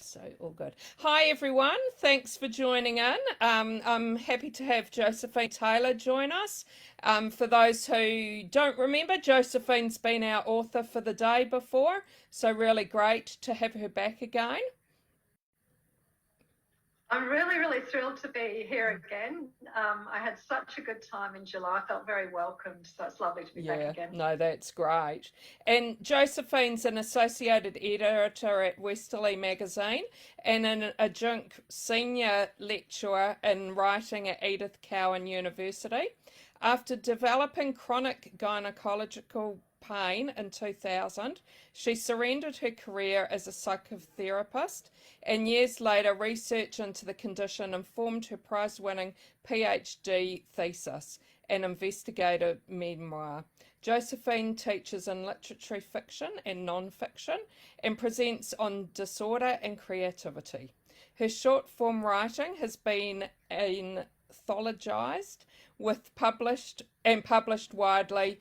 So all good. Hi everyone, thanks for joining in. I'm happy to have Josephine Taylor join us. For those who don't remember, Josephine's been our author for the day before, so really great to have her back again. I'm really thrilled to be here again. I had such a good time in July. I felt very welcomed, so it's lovely to be back again. No, that's great. And Josephine's an associated editor at Westerly magazine and an adjunct senior lecturer in writing at Edith Cowan University. After developing chronic gynecological pain in 2000, she surrendered her career as a psychotherapist, and years later, research into the condition informed her prize-winning PhD thesis, an investigative memoir. Josephine teaches in literary fiction and non-fiction and presents on disorder and creativity. Her short-form writing has been anthologized with published widely.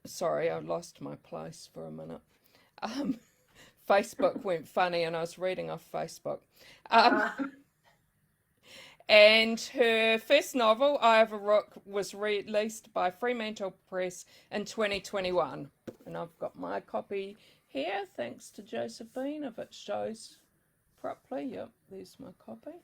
Sorry, I lost my place for a minute. Facebook went funny and I was reading off Facebook. And her first novel, I Have a Rook, was released by Fremantle Press in 2021. And I've got my copy here, thanks to Josephine, if it shows properly. Yep, there's my copy.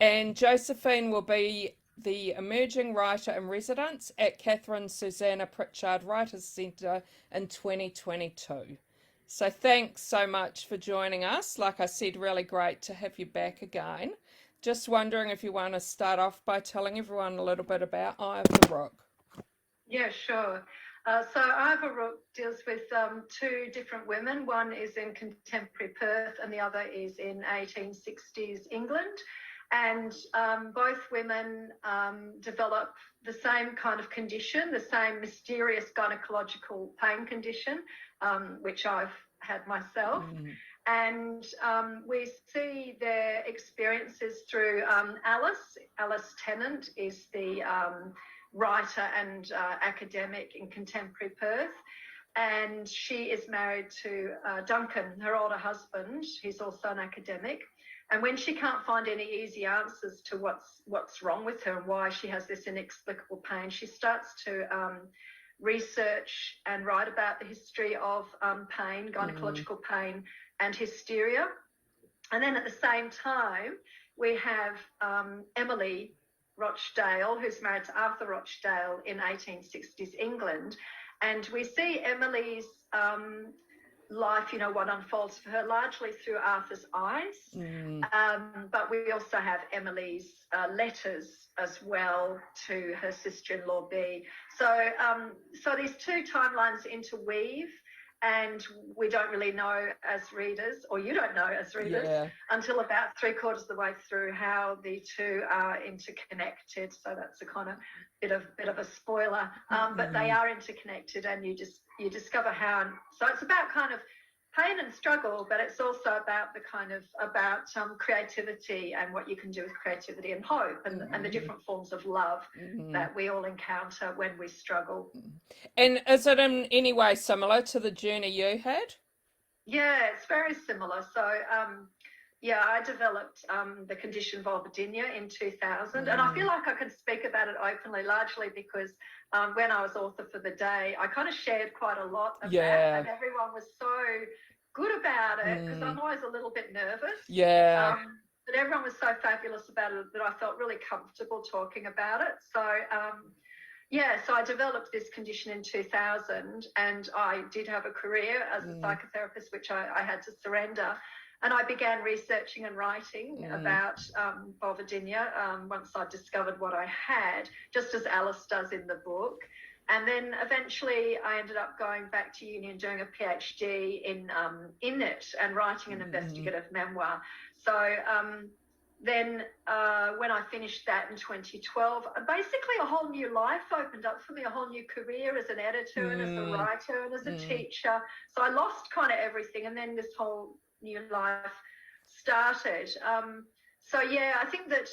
And Josephine will be the emerging writer in residence at Catherine Susanna Pritchard Writers Centre in 2022. So thanks so much for joining us. Like I said, really great to have you back again. Just wondering if you want to start off by telling everyone a little bit about Eye of the Rook. Yeah, sure. So Eye of a Rook deals with two different women. One is in contemporary Perth and the other is in 1860s England. And both women develop the same kind of condition, the same mysterious gynecological pain condition, which I've had myself. And we see their experiences through Alice. Alice Tennant is the writer and academic in contemporary Perth. And she is married to Duncan, her older husband. He's also an academic. And when she can't find any easy answers to what's wrong with her and why she has this inexplicable pain, she starts to research and write about the history of pain, gynecological pain and hysteria. And then at the same time, we have Emily Rochdale, who's married to Arthur Rochdale in 1860s England. And we see Emily's life, what unfolds for her largely through Arthur's eyes. But we also have Emily's letters as well to her sister-in-law B. So these two timelines interweave, and we don't really know as readers, or you don't know as readers, until about 3/4 of the way through how the two are interconnected. So that's a kind of bit of a spoiler, but they are interconnected, and you discover how. So it's about kind of pain and struggle, but it's also about the kind of creativity and what you can do with creativity and hope and the different forms of love that we all encounter when we struggle. And is it in any way similar to the journey you had? Yeah, it's very similar. So I developed the condition vulvodynia in 2000, and I feel like I can speak about it openly, largely because when I was author for the day, I kind of shared quite a lot of that, and everyone was so good about it because I'm always a little bit nervous. But everyone was so fabulous about it that I felt really comfortable talking about it. So so I developed this condition in 2000, and I did have a career as a psychotherapist, which I had to surrender. And I began researching and writing about vulvodynia once I discovered what I had, just as Alice does in the book. And then eventually I ended up going back to uni and doing a PhD in it and writing an investigative memoir. So then when I finished that in 2012, basically a whole new life opened up for me, a whole new career as an editor and as a writer and as a teacher. So I lost kind of everything, and then this whole new life started. I think that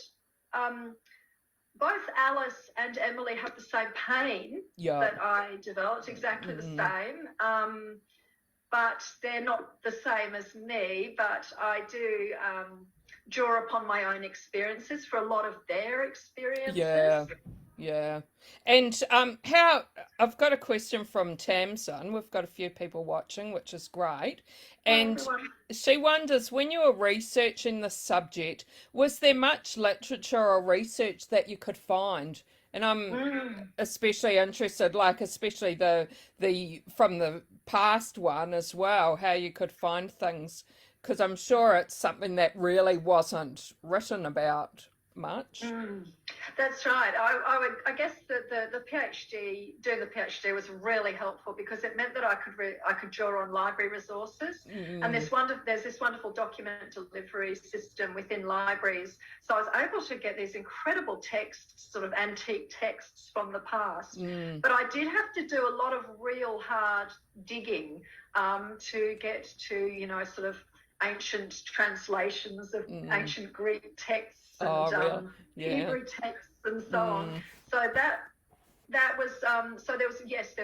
both Alice and Emily have the same pain that I developed, exactly the same. but they're not the same as me. But I do draw upon my own experiences for a lot of their Yeah, experiences. yeah. And how I've got a question from Tamsin. We've got a few people watching, which is great. Hi, And everyone. she wonders, when you were researching the subject, was there much literature or research that you could find? And I'm Mm. especially interested, like especially the from the past one as well, how you could find things, because I'm sure it's something that really wasn't written about much. Mm, that's right. I guess that the PhD, doing the PhD was really helpful because it meant that I could draw on library resources, and Mm, there's this wonderful document delivery system within libraries. So I was able to get these incredible texts, sort of antique texts from the past. mm, But I did have to do a lot of real hard digging to get to, sort of ancient translations of mm. ancient Greek texts Oh, and really? Yeah. Hebrew texts and so on. Mm, So that was so there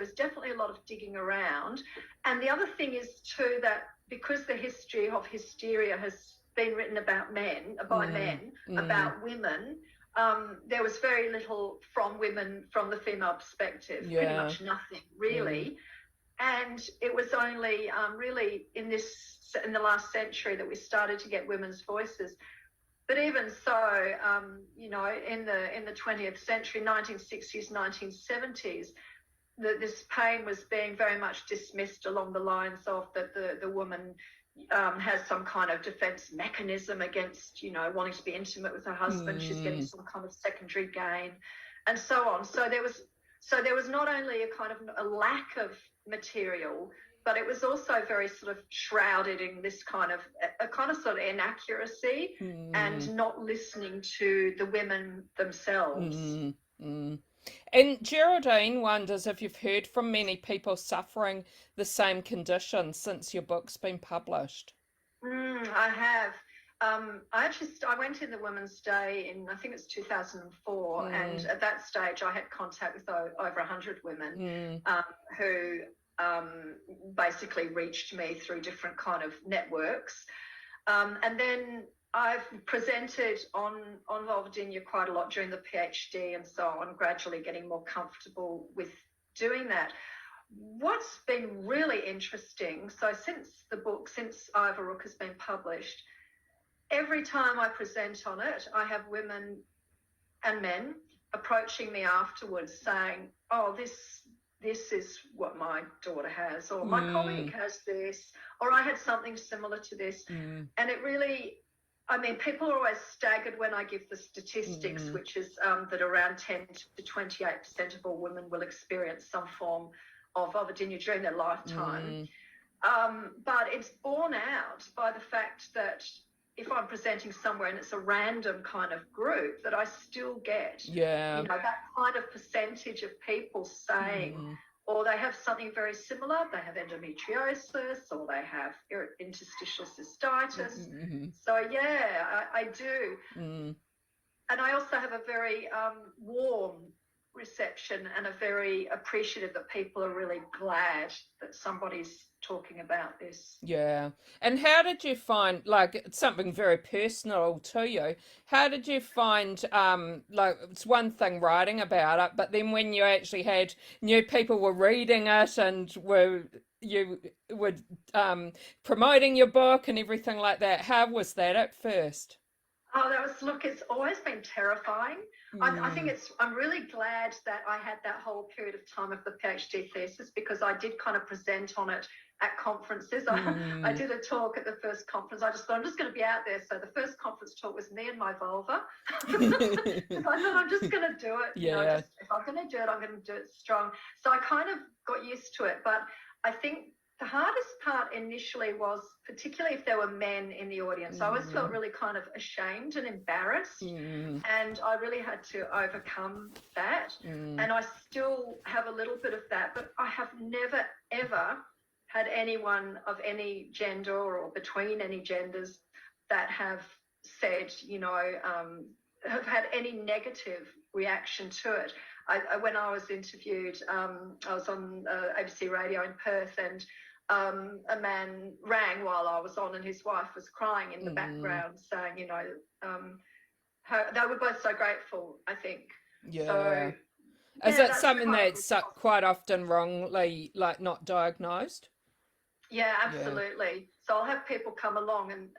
was definitely a lot of digging around. And the other thing is too that because the history of hysteria has been written about men by mm, men mm. about women, there was very little from women from the female perspective, pretty Yeah. much nothing Mm, really. And it was only really in the last century that we started to get women's voices. But even so, in the 20th century, 1960s, 1970s, this pain was being very much dismissed along the lines of that the woman has some kind of defense mechanism against, wanting to be intimate with her husband. She's getting mm. some kind of secondary gain, and so on. So there was not only a kind of a lack of material, but it was also very sort of shrouded in this kind of a kind of sort of inaccuracy Mm, and not listening to the women themselves. mm, mm. And Geraldine wonders if you've heard from many people suffering the same condition since your book's been published. I have. I went in the Women's Day in, I think it's 2004, and Mm, at that stage I had contact with over 100 women mm, who basically reached me through different kind of networks. And then I've presented on Vulvodynia quite a lot during the PhD and so on, gradually getting more comfortable with doing that. What's been really interesting, so since Ivor Rook has been published, every time I present on it, I have women and men approaching me afterwards saying, oh, this is what my daughter has, or my colleague mm, has this, or I had something similar to this. mm, And it really, I mean, people are always staggered when I give the statistics, mm, which is that around 10 to 28% of all women will experience some form of vulvodynia during their lifetime. mm. But it's borne out by the fact that if I'm presenting somewhere and it's a random kind of group, that I still get, Yeah. that kind of percentage of people saying, Mm, or they have something very similar, they have endometriosis, or they have interstitial cystitis. mm, So, yeah, I do. mm. And I also have a very warm reception and a very appreciative that people are really glad that somebody's talking about this. Yeah. And how did you find, like, it's something very personal to you? How did you find, like, it's one thing writing about it, but then when you actually had new people were reading it and you were promoting your book and everything like that, how was that at first? Oh, look, it's always been terrifying. I think Mm, I'm really glad that I had that whole period of time of the PhD thesis because I did kind of present on it at conferences. I mm. did a talk at the first conference. I just thought I'm just going to be out there. So the first conference talk was me and my vulva. Because I thought I'm just going to do it. Yeah. Just if I'm going to do it, I'm going to do it strong. So I kind of got used to it. But I think the hardest part initially was, particularly if there were men in the audience, I always felt Mm, really kind of ashamed and embarrassed. mm, And I really had to overcome that. mm. And I still have a little bit of that, but I have never, ever had anyone of any gender or between any genders that have said, have had any negative reaction to it. When I was interviewed, I was on ABC Radio in Perth, and a man rang while I was on, and his wife was crying in the background, saying, you know, they were both so grateful, I think. Yeah. So, Is yeah, it that's something quite that's quite often wrongly, like, not diagnosed? Yeah, Yeah. absolutely. So I'll have people come along and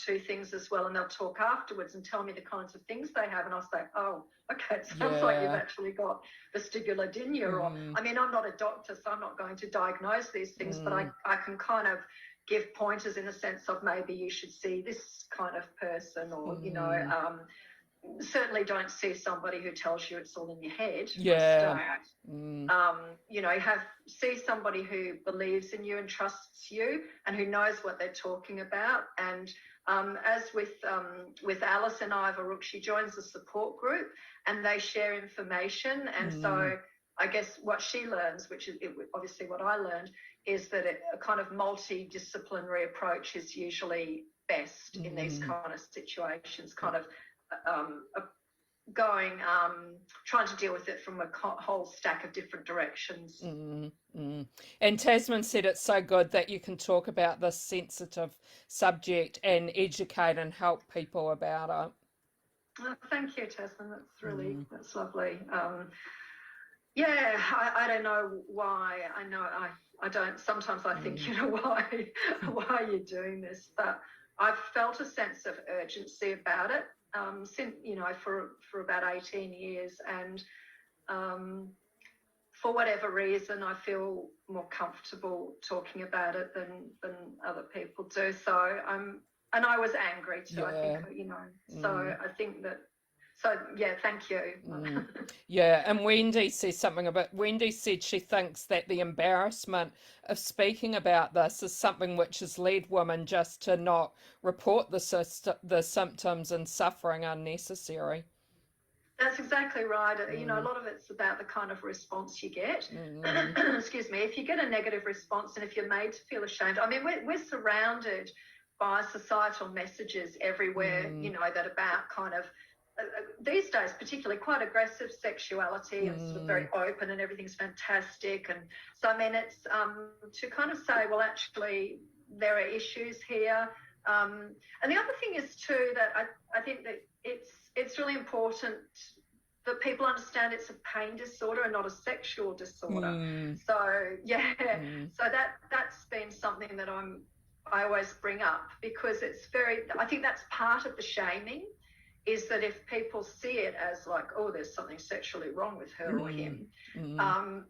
to things as well, and they'll talk afterwards and tell me the kinds of things they have, and I'll say, oh, okay, it sounds like you've Yeah. actually got vestibular dynia. Or, I mean, I'm not a doctor, so I'm not going to diagnose these things, but I can kind of give pointers in the sense of maybe you should see this kind of person, or, you know, certainly don't see somebody who tells you it's all in your head. Yeah. You know, see somebody who believes in you and trusts you and who knows what they're talking about. And as with Alice and Ivor, she joins a support group and they share information. And so I guess what she learns, which is obviously what I learned, is that a kind of multidisciplinary approach is usually best in these kind of situations, kind of trying to deal with it from a whole stack of different directions. And Tasman said it's so good that you can talk about this sensitive subject and educate and help people about it. Oh, thank you, Tasman. That's lovely. Yeah, I don't know why. I don't. Sometimes I think, you know, why are you doing this? But I've felt a sense of urgency about it since, you know, for about 18 years, and for whatever reason, I feel more comfortable talking about it than other people do. So and I was angry too. I think, you know. So I think that. So yeah, thank you. Yeah, and Wendy says something about. Wendy said she thinks that the embarrassment of speaking about this is something which has led women just to not report the symptoms and suffering unnecessary. That's exactly right. You know, a lot of it's about the kind of response you get. Excuse me. If you get a negative response and if you're made to feel ashamed, I mean, we're surrounded by societal messages everywhere, you know, that about kind of, these days particularly, quite aggressive sexuality and sort of very open and everything's fantastic. And so, I mean, it's to kind of say, well, actually, there are issues here. And the other thing is too that I think that it's really important that people understand it's a pain disorder and not a sexual disorder. So yeah, so that's been something that I always bring up, because I think that's part of the shaming, is that if people see it as like, oh, there's something sexually wrong with her or him,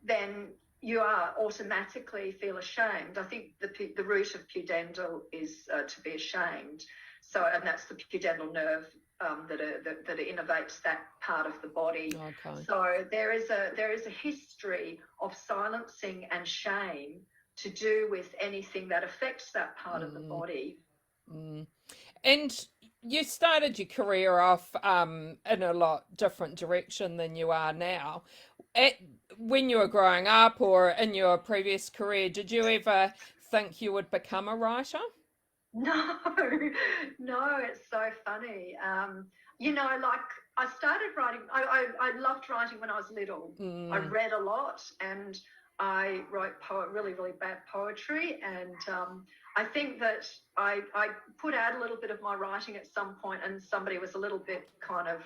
then you are automatically feel ashamed. I think the root of pudendal is to be ashamed. So, and that's the pudendal nerve that innervates that part of the body. Okay. So there is a history of silencing and shame to do with anything that affects that part of the body. And you started your career off in a lot different direction than you are now. When you were growing up or in your previous career, did you ever think you would become a writer? No, it's so funny. You know, like I started writing, I loved writing when I was little. I read a lot and I wrote really, really bad poetry. And I think that I put out a little bit of my writing at some point, and somebody was a little bit kind of,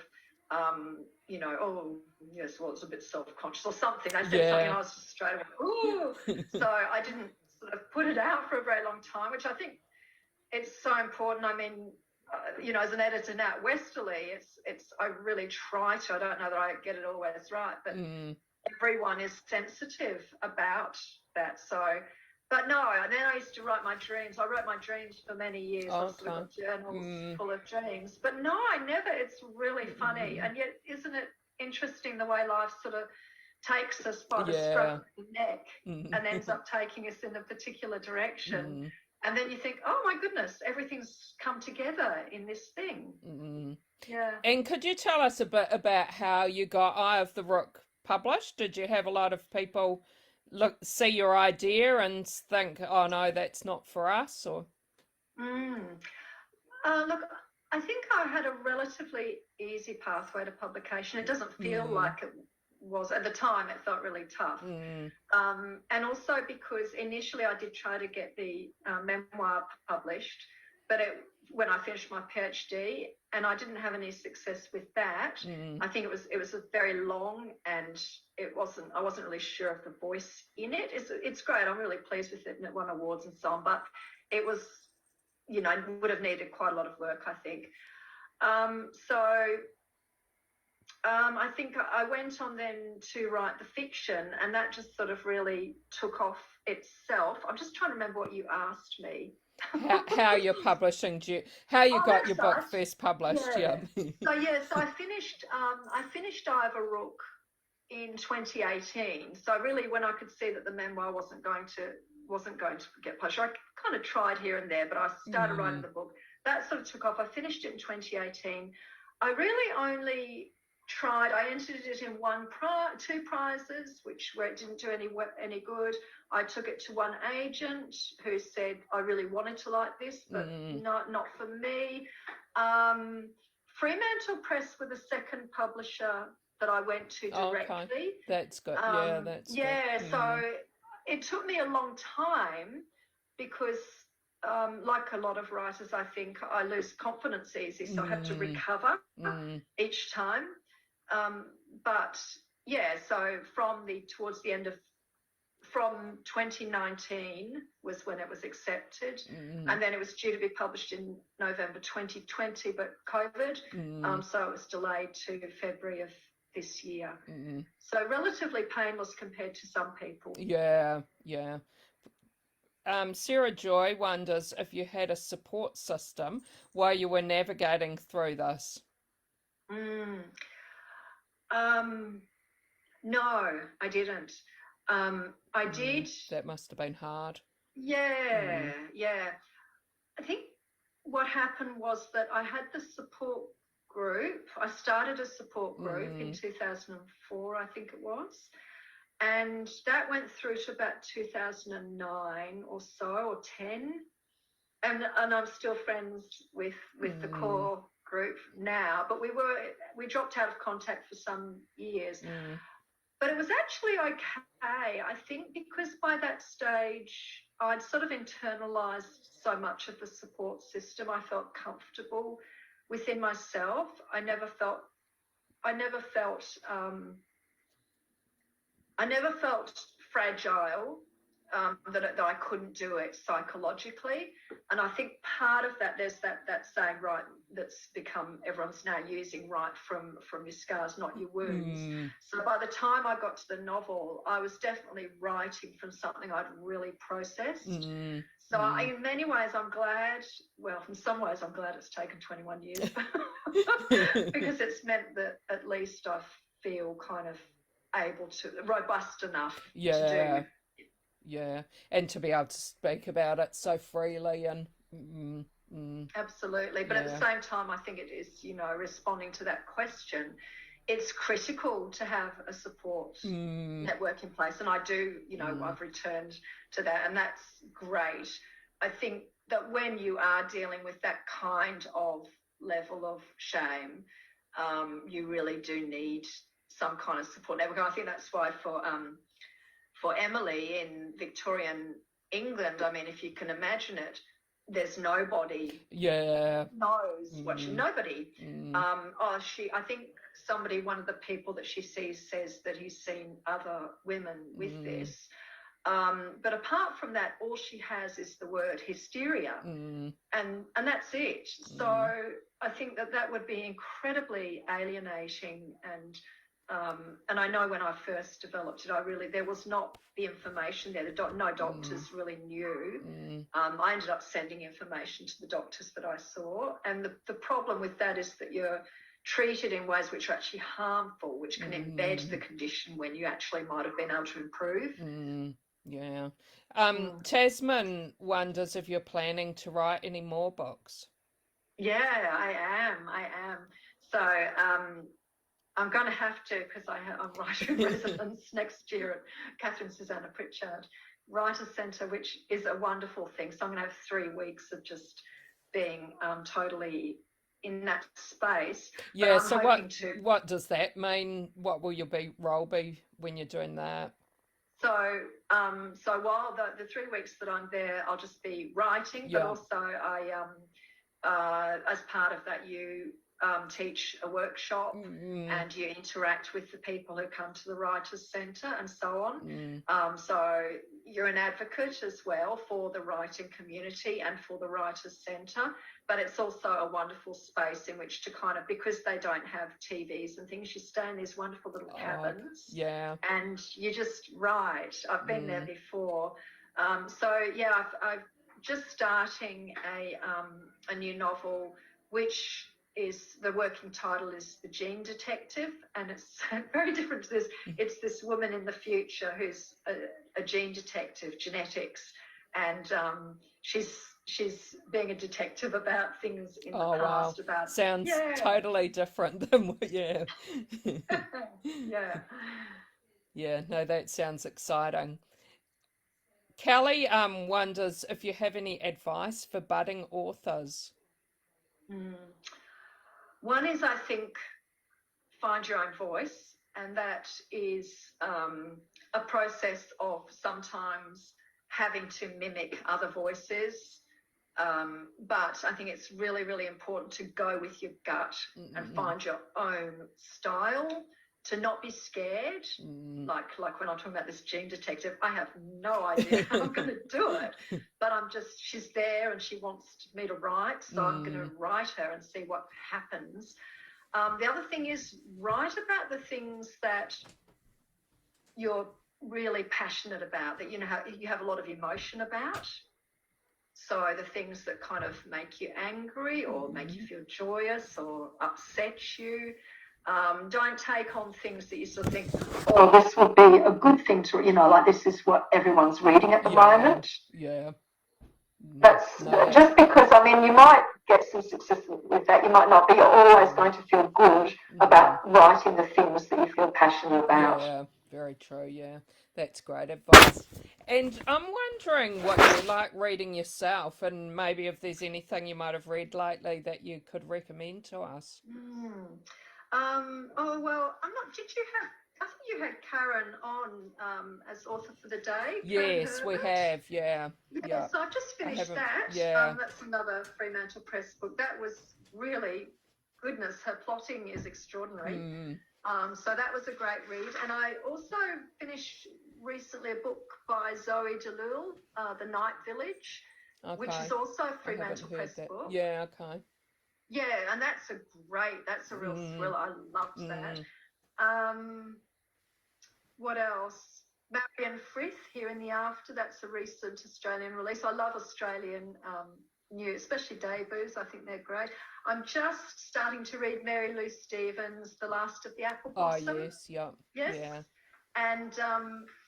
you know, oh, yes, well, it's a bit self-conscious or something. They said something and I was just straight away, ooh. So I didn't sort of put it out for a very long time, which I think it's so important. I mean, you know, as an editor now at Westerly, I really try to. I don't know that I get it always right, but everyone is sensitive about that. So, but no, and then I used to write my dreams. I wrote my dreams for many years. I sort of got journals full of dreams. But no, I never. It's really funny. And yet, isn't it interesting the way life sort of takes us by the scruff of the neck and ends up taking us in a particular direction? And then you think, oh my goodness, everything's come together in this thing. Yeah. And could you tell us a bit about how you got Eye of the Rook published? Did you have a lot of people see your idea and think, oh no, that's not for us? Or look, I think I had a relatively easy pathway to publication. It doesn't feel like it was at the time, it felt really tough. And also because initially I did try to get the memoir published, but when I finished my PhD, and I didn't have any success with that. I think it was a very long, and I wasn't really sure of the voice in it. It's great. I'm really pleased with it, and it won awards and so on, but it was, would have needed quite a lot of work, I think. I think I went on then to write the fiction, and that just sort of really took off itself. I'm just trying to remember what you asked me. How you're publishing, how you got your book first published. So I finished Ivor Rook in 2018. So really, when I could see that the memoir wasn't going to get published, I kind of tried here and there, but I started writing the book. That sort of took off. I finished it in 2018. I really only I entered it in two prizes, where it didn't do any good. I took it to one agent who said, I really wanted to like this, but not for me. Fremantle Press were the second publisher that I went to directly. Okay. That's good. That's good. So it took me a long time because like a lot of writers, I think I lose confidence easy, so I have to recover each time. So towards the end of, from 2019 was when it was accepted, and then it was due to be published in November 2020, but COVID, so it was delayed to February of this year. So relatively painless compared to some people. Yeah. Sarah Joy wonders if you had a support system while you were navigating through this. No, I didn't. I did. That must have been hard. Yeah. I think what happened was that I had the support group. I started a support group in 2004, I think it was. And that went through to about 2009 or so, or 10. And I'm still friends with the core group now, but we dropped out of contact for some years. But it was actually okay, I think, because by that stage I'd sort of internalized so much of the support system. I felt comfortable within myself. I never felt fragile, that I couldn't do it psychologically. And I think part of that, there's that saying, right, that's become, everyone's now using, right from your scars, not your wounds. So by the time I got to the novel, I was definitely writing from something I'd really processed. So in many ways, I'm glad, well, in some ways, I'm glad it's taken 21 years because it's meant that at least I feel kind of able to, robust enough to do. Yeah, and to be able to speak about it so freely and absolutely. But at the same time, I think it is, responding to that question, it's critical to have a support network in place. And I do, I've returned to that, and that's great. I think that when you are dealing with that kind of level of shame, you really do need some kind of support network. I think that's why for Emily in Victorian England, I mean, if you can imagine it, there's nobody knows what nobody. I think one of the people that she sees says that he's seen other women with this. But apart from that, all she has is the word hysteria, and that's it. So I think that would be incredibly alienating, and I know when I first developed it, there was not the information there. No doctors really knew. I ended up sending information to the doctors that I saw, and the problem with that is that you're treated in ways which are actually harmful, which can embed the condition when you actually might have been able to improve. Yeah. Tasman wonders if you're planning to write any more books. Yeah, I am. So I'm going to have to, because I'm writing residence next year at Catherine Susanna Pritchard Writers Centre, which is a wonderful thing. So I'm going to have 3 weeks of just being totally in that space. But Yeah, I'm so hoping to. what does that mean? What will your role be when you're doing that? So while the 3 weeks that I'm there, I'll just be writing, but Yeah. also as part of that, you teach a workshop and you interact with the people who come to the Writers' Centre and so on. So you're an advocate as well for the writing community and for the Writers' Centre, but it's also a wonderful space in which to kind of, because they don't have TVs and things, you stay in these wonderful little cabins. Yeah. And you just write. I've been there before. So yeah, I've just starting a new novel, which is, the working title is The Gene Detective, and it's very different to this. It's this woman in the future who's a gene detective, genetics, and she's being a detective about things in the past. Wow. About Sounds totally different than what, yeah. yeah. Yeah, no, that sounds exciting. Kelly wonders if you have any advice for budding authors. One is, I think, find your own voice, and that is a process of sometimes having to mimic other voices. But I think it's really, really important to go with your gut and find your own style, to not be scared. Like when I'm talking about this gene detective, I have no idea how I'm going to do it, but she's there and she wants me to write, so I'm going to write her and see what happens. The other thing is, write about the things that you're really passionate about, that you have a lot of emotion about. So the things that kind of make you angry or make you feel joyous or upset you. Don't take on things that you sort of think, oh, this would be a good thing to, like this is what everyone's reading at the moment. Yeah. That's just because, I mean, you might get some success with that. You might not, but you're always going to feel good about writing the things that you feel passionate about. Yeah, very true. Yeah, that's great advice. And I'm wondering what you like reading yourself, and maybe if there's anything you might have read lately that you could recommend to us. Oh, well, I'm not, I think you had Karen on as author for the day. Yes, we have, yeah. Yeah, so I've just finished that. Yeah. That's another Fremantle Press book. That was really, goodness, her plotting is extraordinary. So that was a great read. And I also finished recently a book by Zoe Delul, The Night Village, which is also a Fremantle Press book. Yeah, okay. Yeah, and that's a real thriller. I loved that. What else? Marianne Frith, Here in the After. That's a recent Australian release. I love Australian new, especially debuts. I think they're great. I'm just starting to read Mary Lou Stevens' The Last of the Apple Blossom. Oh, yes, yeah. Yes. Yeah. And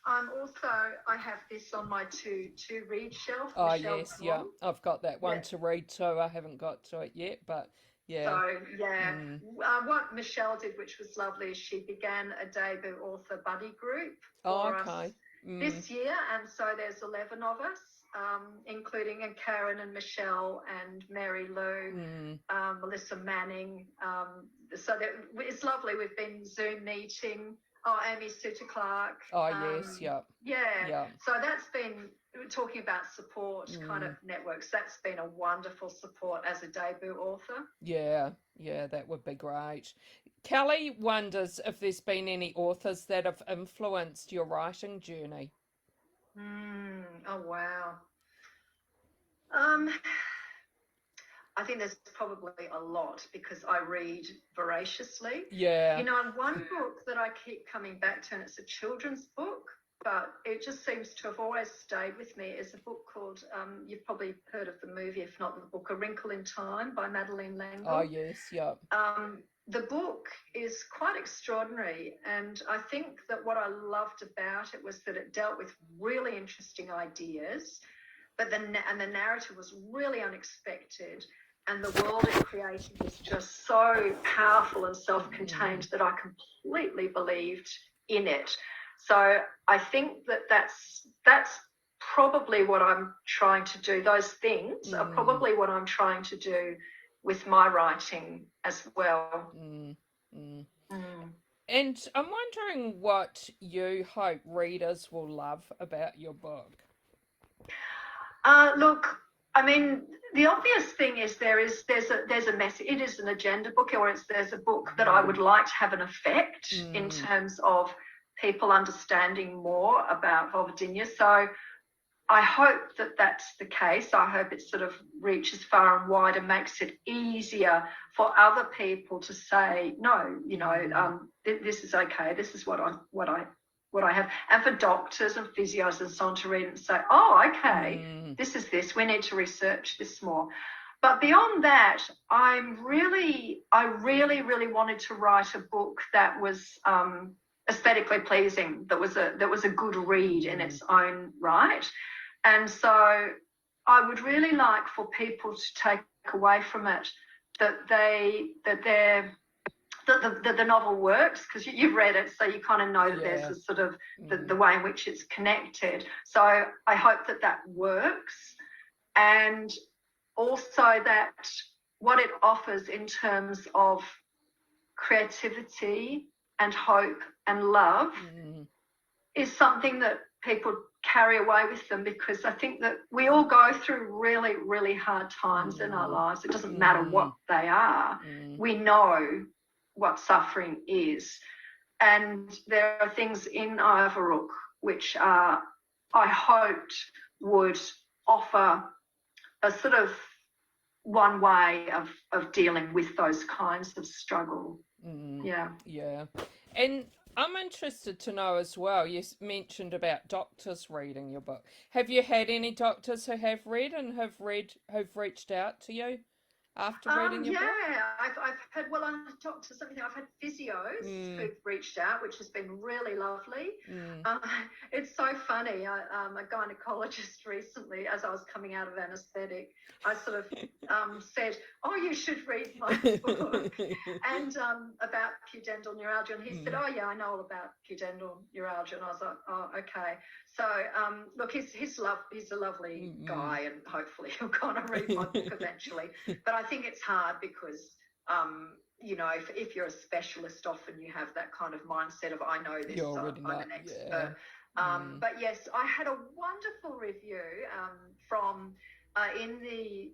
I have this on my to read shelf. Oh, Michelle yes, Blanc. yeah. I've got that one to read too. I haven't got to it yet, but yeah. So, yeah. What Michelle did, which was lovely, is she began a debut author buddy group for us this year. And so there's 11 of us, including Karen and Michelle and Mary Lou, Melissa Manning. So it's lovely. We've been Zoom meeting. Oh, Amy Suter Clark. Oh, yes, yeah. Yeah. So that's been, talking about support kind of networks, that's been a wonderful support as a debut author. Yeah, that would be great. Kelly wonders if there's been any authors that have influenced your writing journey. Oh, wow. I think there's probably a lot because I read voraciously. Yeah. And one book that I keep coming back to, and it's a children's book, but it just seems to have always stayed with me, is a book called, you've probably heard of the movie, if not the book, A Wrinkle in Time by Madeleine L'Engle. Oh, yes, yeah. The book is quite extraordinary, and I think that what I loved about it was that it dealt with really interesting ideas, but the narrative was really unexpected, and the world it created was just so powerful and self-contained that I completely believed in it. So I think that that's probably what I'm trying to do. Those things are probably what I'm trying to do with my writing as well. Mm, mm. Mm. And I'm wondering what you hope readers will love about your book. Look, I mean, the obvious thing is there's a message. It is an agenda book, or there's a book that I would like to have an effect in terms of people understanding more about vulvodynia. So I hope that that's the case. I hope it sort of reaches far and wide and makes it easier for other people to say, no, this is okay. This is what I have. And for doctors and physios and so on to read it and say, oh, okay, this is this. We need to research this more. But beyond that, I really wanted to write a book that was aesthetically pleasing, that was a good read in its own right. And so I would really like for people to take away from it that the novel works, because you've read it, so you kind of know that there's a sort of the way in which it's connected. So I hope that works, and also that what it offers in terms of creativity and hope and love is something that people carry away with them, because I think that we all go through really, really hard times in our lives. It doesn't matter what they are. We know what suffering is. And there are things in Overlook which I hoped would offer a sort of one way of dealing with those kinds of struggle. Yeah. And I'm interested to know as well, you mentioned about doctors reading your book. Have you had any doctors who have read and have reached out to you after reading your book? Yeah, I've had, well, I'm doctors, I've had physios who've reached out, which has been really lovely. It's so funny. A gynecologist recently, as I was coming out of anaesthetic, I sort of said, oh, you should read my book, and about pudendal neuralgia. And he said, oh, yeah, I know all about pudendal neuralgia. And I was like, oh, okay. So, look, he's a lovely guy, and hopefully he'll kind of read my book eventually. But I think it's hard because, if you're a specialist, often you have that kind of mindset of, I know this, I'm an expert. But yes, I had a wonderful review from in the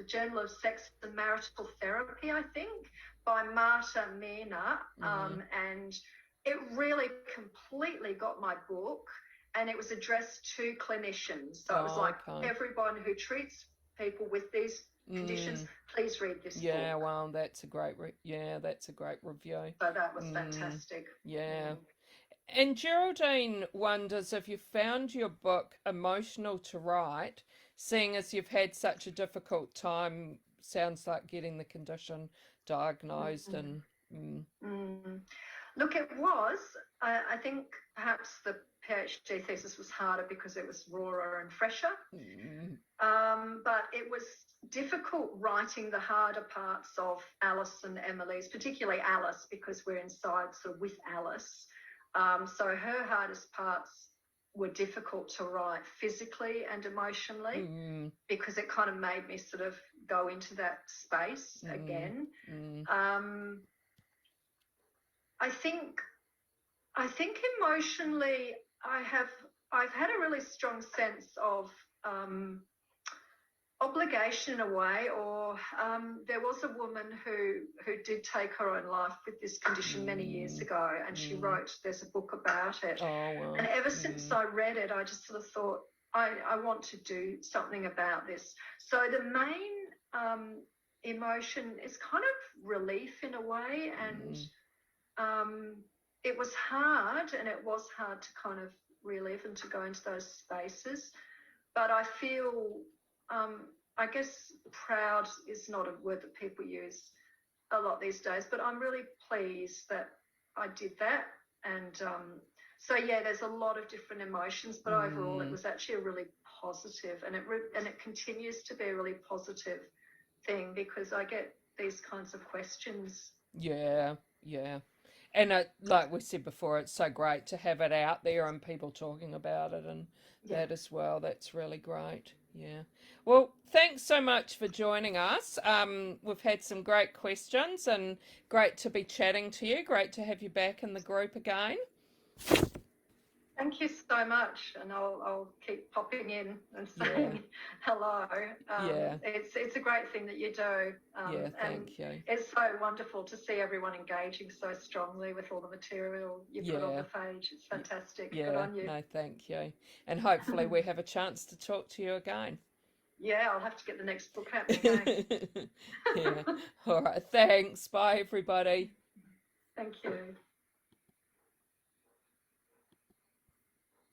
Journal of Sex and Marital Therapy, I think, by Marta Mina, and it really completely got my book. And it was addressed to clinicians. So it was like, everyone who treats people with these conditions, please read this book. Yeah, well, that's a great review. So that was fantastic. Yeah. And Geraldine wonders if you found your book emotional to write, seeing as you've had such a difficult time, sounds like, getting the condition diagnosed. And Look, it was. I think perhaps the PhD thesis was harder because it was rawer and fresher. But it was difficult writing the harder parts of Alice and Emily's, particularly Alice, because we're inside sort of with Alice. So her hardest parts were difficult to write physically and emotionally, because it kind of made me sort of go into that space again. I think emotionally, I've had a really strong sense of obligation in a way, or there was a woman who did take her own life with this condition many years ago, and there's a book about it. Oh, wow. And ever since I read it, I just sort of thought, I want to do something about this. So the main emotion is kind of relief in a way, and it was hard, and it was hard to kind of relive and to go into those spaces. But I feel, I guess proud is not a word that people use a lot these days, but I'm really pleased that I did that. And so, yeah, there's a lot of different emotions, but overall it was actually a really positive, and it continues to be a really positive thing, because I get these kinds of questions. Yeah. And like we said before, it's so great to have it out there and people talking about it and that as well. That's really great. Yeah. Well, thanks so much for joining us. We've had some great questions and great to be chatting to you. Great to have you back in the group again. Thank you so much, and I'll keep popping in and saying hello. Yeah. It's a great thing that you do, Yeah, and thank you. it's so wonderful to see everyone engaging so strongly with all the material you put on Yeah. the page. It's fantastic. Good Yeah, on you. no, thank you. And hopefully we have a chance to talk to you again. Yeah, I'll have to get the next book happening, eh? Yeah. All right. Thanks. Bye, everybody. Thank you.